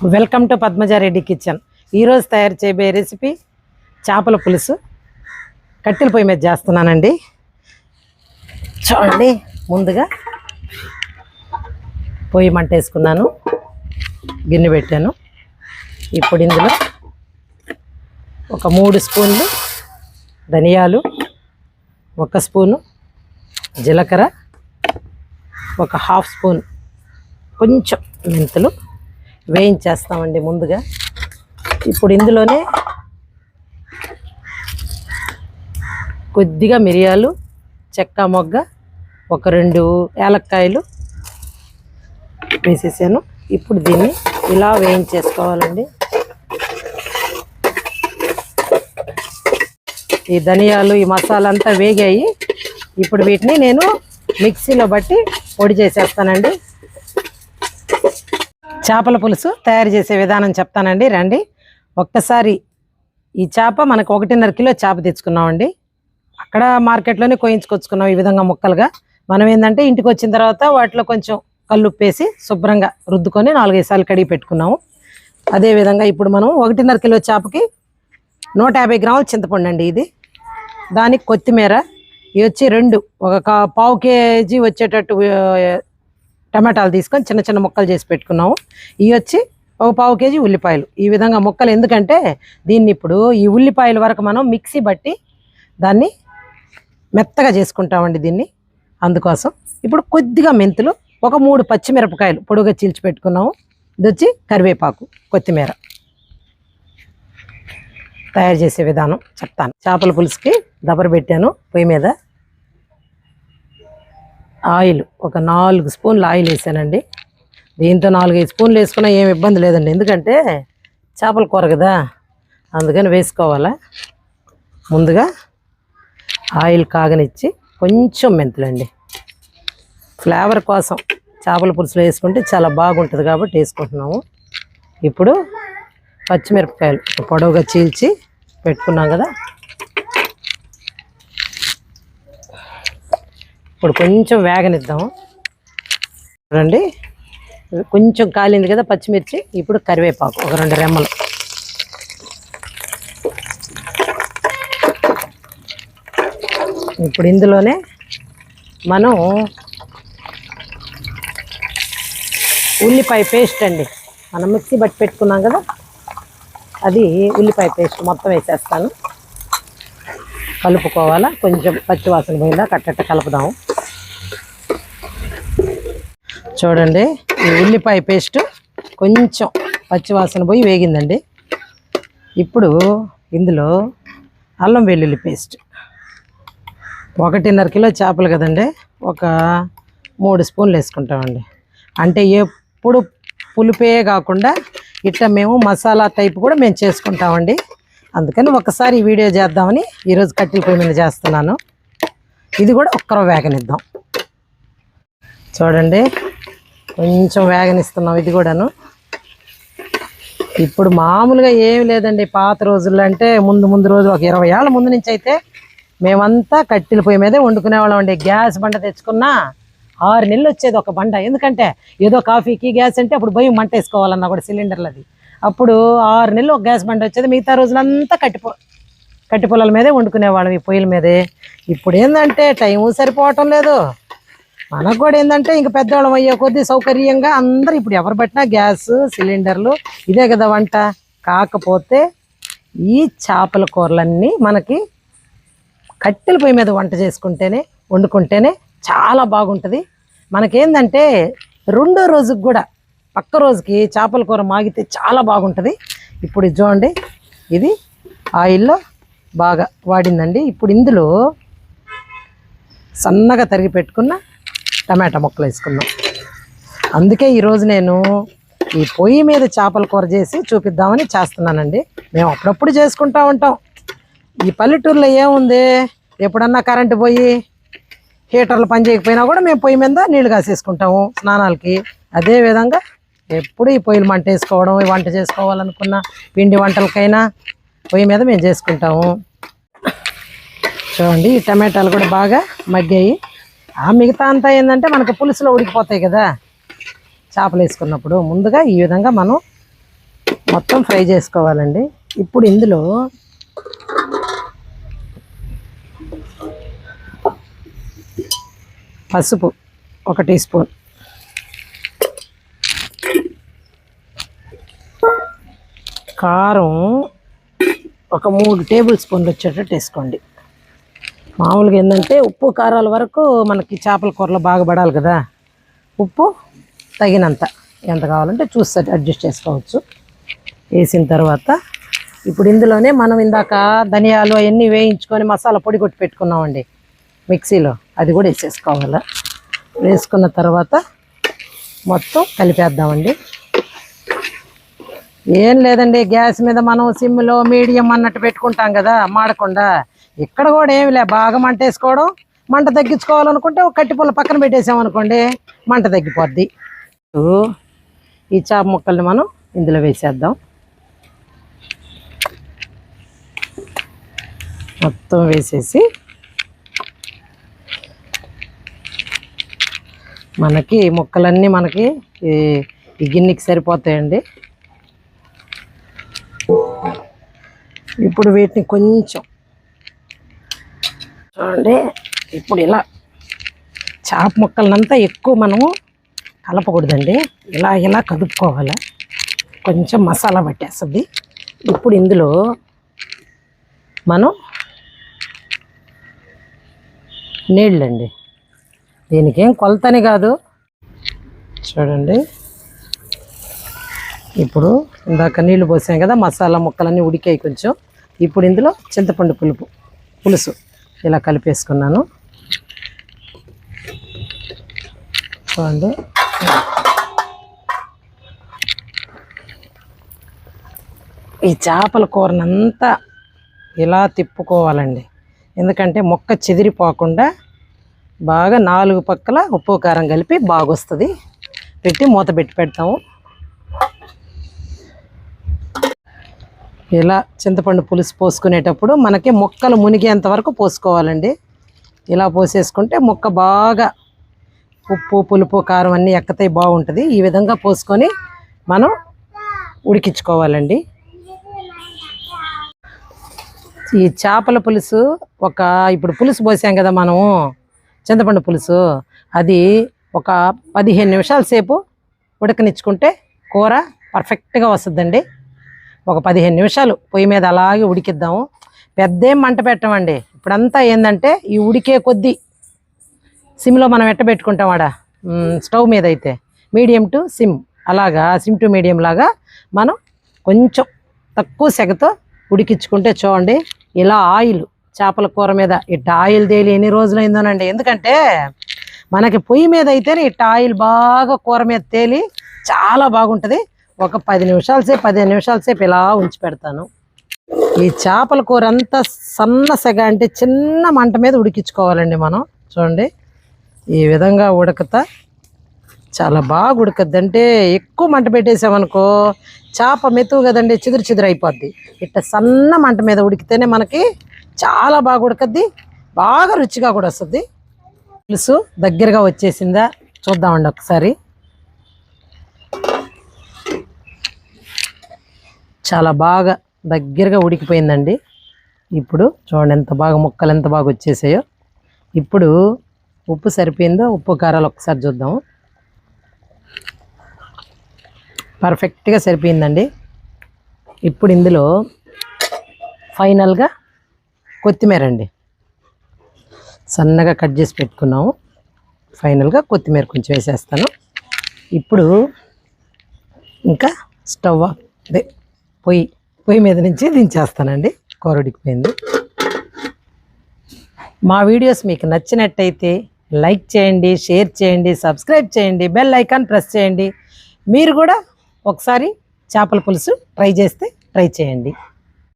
Welcome to Padmaja Reddy kitchen. ఈరోజు తయారు చేయబోయే రెసిపీ చేపల పులుసు. కట్టెల పొయ్యి మీద చేస్తున్నానండి. చూడండి, ముందుగా పొయ్యి మంట వేసుకున్నాను, గిన్నె పెట్టాను. ఇప్పుడు ఇందులో ఒక 3 స్పూన్లు ధనియాలు, 1 స్పూను జీలకర్ర, ఒక 1/2 స్పూన్ కొంచెం మెంతులు వేయించేస్తామండి ముందుగా. ఇప్పుడు ఇందులోనే కొద్దిగా మిరియాలు, చెక్క మొగ్గ, ఒక 2 యాలక్కాయలు వేసేసాను. ఇప్పుడు దీన్ని ఇలా వేయించేసుకోవాలండి. ఈ ధనియాలు, ఈ మసాలా అంతా వేగాయి. ఇప్పుడు వీటిని నేను మిక్సీలో బట్టి పొడి చేసేస్తానండి. చేపల పులుసు తయారు చేసే విధానం చెప్తానండి, రండి. ఒక్కసారి ఈ చేప మనకు 1.5 కిలో చేప తెచ్చుకున్నామండి. అక్కడ మార్కెట్లోనే కోయించుకొచ్చుకున్నాం ఈ విధంగా ముక్కలుగా. మనం ఏంటంటే ఇంటికి వచ్చిన తర్వాత వాటిలో కొంచెం కల్లుప్పేసి శుభ్రంగా రుద్దుకొని 4-5 సార్లు కడిగి పెట్టుకున్నాము. అదేవిధంగా ఇప్పుడు మనం 1.5 కిలో చేపకి 150 గ్రాముల చింతపండు అండి ఇది. దానికి కొత్తిమీర, ఇవి వచ్చి 2 ఒక 1/4 కేజీ వచ్చేటట్టు టమాటాలు తీసుకొని చిన్న చిన్న ముక్కలు చేసి పెట్టుకున్నాము. ఇవి వచ్చి ఒక 1/4 కేజీ ఉల్లిపాయలు. ఈ విధంగా ముక్కలు ఎందుకంటే దీన్ని ఇప్పుడు ఈ ఉల్లిపాయల వరకు మనం మిక్సీ బట్టి దాన్ని మెత్తగా చేసుకుంటామండి దీన్ని, అందుకోసం. ఇప్పుడు కొద్దిగా మెంతులు, ఒక 3 పచ్చిమిరపకాయలు పొడుగా చీల్చి పెట్టుకున్నాము. ఇది వచ్చి కరివేపాకు, కొత్తిమీర. తయారు చేసే విధానం చెప్తాను. చేపల పులుసుకి దబర పెట్టాను పొయ్యి మీద. ఆయిల్ ఒక 4 స్పూన్లు ఆయిల్ వేసానండి. దీంతో 4-5 స్పూన్లు వేసుకున్నా ఏమి ఇబ్బంది లేదండి, ఎందుకంటే చేపల కూర కదా, అందుకని వేసుకోవాలా. ముందుగా ఆయిల్ కాగనిచ్చి కొంచెం మెంతులండి, ఫ్లేవర్ కోసం చేపల పులుసులో వేసుకుంటే చాలా బాగుంటుంది కాబట్టి వేసుకుంటున్నాము. ఇప్పుడు పచ్చిమిరపకాయలు పొడవుగా చీల్చి పెట్టుకున్నాం కదా, ఇప్పుడు కొంచెం వేగనిద్దాము. చూడండి, కొంచెం కాలింది కదా పచ్చిమిర్చి. ఇప్పుడు కరివేపాకు ఒక 2 రెమ్మలు. ఇప్పుడు ఇందులోనే మనం ఉల్లిపాయ పేస్ట్ అండి, మనం మిక్సీ బట్టి పెట్టుకున్నాం కదా, అది ఉల్లిపాయ పేస్ట్ మొత్తం వేసేస్తాను. కలుపుకోవాలా, కొంచెం పచ్చివాసన పోయిందా కట్టట్ట కలుపుదాము. చూడండి, ఈ ఉల్లిపాయ పేస్ట్ కొంచెం పచ్చివాసన పోయి వేగిందండి. ఇప్పుడు ఇందులో అల్లం వెల్లుల్లి పేస్ట్ 1.5 కిలో చేపలు కదండి, ఒక 3 స్పూన్లు వేసుకుంటామండి. అంటే ఎప్పుడు పులిపే కాకుండా ఇట్లా మేము మసాలా టైప్ కూడా మేము చేసుకుంటామండి. అందుకని ఒకసారి ఈ వీడియో చేద్దామని ఈరోజు కట్టెల పొయ్యి మీద చేస్తున్నాను. ఇది కూడా ఒక్కరో వేగనిద్దాం. చూడండి, కొంచెం వేగనిస్తున్నాం ఇది కూడాను. ఇప్పుడు మామూలుగా ఏమి లేదండి, పాత రోజుల్లో అంటే ముందు రోజు ఒక 20 ఏళ్ళ ముందు నుంచి అయితే మేమంతా కట్టెల పొయ్యి మీదే వండుకునేవాళ్ళం అండి. గ్యాస్ బండ తెచ్చుకున్నా 6 నెలలు వచ్చేది ఒక బండ. ఎందుకంటే ఏదో కాఫీకి గ్యాస్ అంటే అప్పుడు భయం, మంట వేసుకోవాలన్నా కూడా సిలిండర్లు అది. అప్పుడు 6 నెలలు ఒక గ్యాస్ బండ వచ్చేది, మిగతా రోజులంతా కట్టి పొలాల మీదే వండుకునేవాళ్ళం ఈ పొయ్యిల మీదే. ఇప్పుడు ఏంటంటే టైము సరిపోవటం లేదు. మనకు కూడా ఏంటంటే ఇంక పెద్దవాళ్ళం అయ్యే కొద్దీ సౌకర్యంగా అందరూ ఇప్పుడు ఎవరు పట్టినా గ్యాస్ సిలిండర్లు ఇదే కదా వంట. కాకపోతే ఈ చేపల కూరలన్నీ మనకి కట్టెల పొయ్యి మీద వంట చేసుకుంటేనే, వండుకుంటేనే చాలా బాగుంటుంది. మనకేందంటే 2వ రోజుకి కూడా పక్క రోజుకి చేపల కూర మాగితే చాలా బాగుంటుంది. ఇప్పుడు ఇది చూడండి, ఇది ఆయిల్లో బాగా వాడిందండి. ఇప్పుడు ఇందులో సన్నగా తరిగి పెట్టుకున్న టమాటా ముక్కలు వేసుకున్నాం. అందుకే ఈరోజు నేను ఈ పొయ్యి మీద చేపల కూర చేసి చూపిద్దామని చేస్తున్నానండి. మేము అప్పుడప్పుడు చేసుకుంటూ ఉంటాం. ఈ పల్లెటూరులో ఏముంది, ఎప్పుడన్నా కరెంటు పోయి హీటర్లు పని చేయకపోయినా కూడా మేము పొయ్యి మీద నీళ్లు కాసేసుకుంటాము స్నానాలకి. అదేవిధంగా ఎప్పుడు ఈ పొయ్యిలు మంట వేసుకోవడం, ఈ వంట చేసుకోవాలనుకున్న పిండి వంటలకైనా పొయ్యి మీద మేము చేసుకుంటాము. చూడండి, ఈ టమాటాలు కూడా బాగా మగ్గాయి. ఆ మిగతా అంతా ఏంటంటే మనకు పులుసులో ఉడికిపోతాయి కదా చేపలు వేసుకున్నప్పుడు. ముందుగా ఈ విధంగా మనం మొత్తం ఫ్రై చేసుకోవాలండి. ఇప్పుడు ఇందులో పసుపు 1 టీ స్పూన్, కారం ఒక 3 టేబుల్ స్పూన్లు వచ్చేటట్టు వేసుకోండి. మామూలుగా ఏంటంటే ఉప్పు కారాల వరకు మనకి చేపల కూరలో బాగా పడాలి కదా. ఉప్పు తగినంత, ఎంత కావాలంటే చూసి అడ్జస్ట్ చేసుకోవచ్చు. వేసిన తర్వాత ఇప్పుడు ఇందులోనే మనం ఇందాక ధనియాలు అవన్నీ వేయించుకొని మసాలా పొడి కొట్టి పెట్టుకున్నామండి మిక్సీలో, అది కూడా వేసేసుకోవాలి. వేసుకున్న తర్వాత మొత్తం కలిపేద్దామండి. ఏం లేదండి, గ్యాస్ మీద మనం సిమ్లో మీడియం అన్నట్టు పెట్టుకుంటాం కదా మాడకుండా. ఇక్కడ కూడా ఏమి లే, బాగా మంట వేసుకోవడం. మంట తగ్గించుకోవాలనుకుంటే ఒక కట్టి పుల్ల పక్కన పెట్టేసామనుకోండి, మంట తగ్గిపోద్ది. ఈ చేప ముక్కల్ని మనం ఇందులో వేసేద్దాం. మొత్తం వేసేసి మనకి ముక్కలన్నీ మనకి ఈ గిన్నెకి సరిపోతాయండి. ఇప్పుడు వీటిని కొంచెం చూడండి, ఇప్పుడు ఇలా చేప ముక్కలనంతా ఎక్కువ మనము కలపకూడదండి, ఇలా ఇలా కదుపుకోవాలి. కొంచెం మసాలా పట్టేస్తుంది. ఇప్పుడు ఇందులో మనం నీళ్ళండి, దీనికి ఏం కొలతని కాదు. చూడండి, ఇప్పుడు ఇందాక నీళ్ళు పోసాం కదా, మసాలా ముక్కలన్నీ ఉడికాయి కొంచెం. ఇప్పుడు ఇందులో చింతపండు పులుసు ఇలా కలిపేసుకున్నాను. చూడండి, ఈ చేపల కూరనంతా ఇలా తిప్పుకోవాలండి. ఎందుకంటే ముక్క చెదిరిపోకుండా బాగా 4 పక్కల ఉప్పు కారం కలిపి బాగా వస్తుంది. పెట్టి మూత పెట్టి పెడతాము. ఇలా చింతపండు పులుసు పోసుకునేటప్పుడు మనకి ముక్కలు మునిగేంత వరకు పోసుకోవాలండి. ఇలా పోసేసుకుంటే ముక్క బాగా ఉప్పు పులుపు కారం అన్నీ ఎక్కతాయి, బాగుంటుంది. ఈ విధంగా పోసుకొని మనం ఉడికించుకోవాలండి. ఈ చేపల పులుసు ఇప్పుడు పులుసు పోసాం కదా మనము, చింతపండు పులుసు, అది ఒక 15 నిమిషాల సేపు ఉడకనిచ్చుకుంటే కూర పర్ఫెక్ట్గా వస్తుందండి. ఒక 15 నిమిషాలు పొయ్యి మీద అలాగే ఉడికిద్దాము. పెద్దేం మంట పెట్టమండి. ఇప్పుడంతా ఏంటంటే ఈ ఉడికే కొద్దీ సిమ్లో మనం ఎట్టబెట్టుకుంటాం ఆడ స్టవ్ మీద అయితే మీడియం టు సిమ్, అలాగా సిమ్ టు మీడియం లాగా మనం కొంచెం తక్కువ సెగతో ఉడికించుకుంటే చూడండి. ఇలా ఆయిల్ చేపల కూర మీద ఇట్ట ఆయిల్ తేలి ఎన్ని రోజులైందోనండి. ఎందుకంటే మనకి పొయ్యి మీద అయితేనే ఇట్ట ఆయిల్ బాగా కూర మీద తేలి చాలా బాగుంటుంది. ఒక 15 నిమిషాల సేపు ఇలా ఉంచి పెడతాను. ఈ చేపల కూర అంతా సన్న సెగ అంటే చిన్న మంట మీద ఉడికించుకోవాలండి మనం. చూడండి, ఈ విధంగా ఉడకతా చాలా బాగా ఉడకద్ది. అంటే ఎక్కువ మంట పెట్టేసామనుకో చేప మెతువు కదండి, చిదురు అయిపోద్ది. ఇట్లా సన్న మంట మీద ఉడికితేనే మనకి చాలా బాగా ఉడకద్ది, బాగా రుచిగా కూడా వస్తుంది. పులుసు దగ్గరగా వచ్చేసిందా చూద్దామండి ఒకసారి. చాలా బాగా దగ్గరగా ఉడికిపోయిందండి. ఇప్పుడు చూడండి ఎంత బాగా ముక్కలు ఎంత బాగా వచ్చేసాయో. ఇప్పుడు ఉప్పు సరిపోయిందో, ఉప్పు కారాలు ఒకసారి చూద్దాము. పర్ఫెక్ట్గా సరిపోయిందండి. ఇప్పుడు ఇందులో ఫైనల్గా కొత్తిమీర అండి, సన్నగా కట్ చేసి పెట్టుకున్నాము. ఫైనల్గా కొత్తిమీర కొంచెం వేసేస్తాను. ఇప్పుడు ఇంకా స్టవ్ అదే పొయ్యి మీద నుంచి దించేస్తానండి. కూర ఉడికిపోయింది. మా వీడియోస్ మీకు నచ్చినట్టయితే లైక్ చేయండి, షేర్ చేయండి, సబ్స్క్రైబ్ చేయండి, బెల్ ఐకాన్ ప్రెస్ చేయండి. మీరు కూడా ఒకసారి చేపల పులుసు ట్రై చేయండి.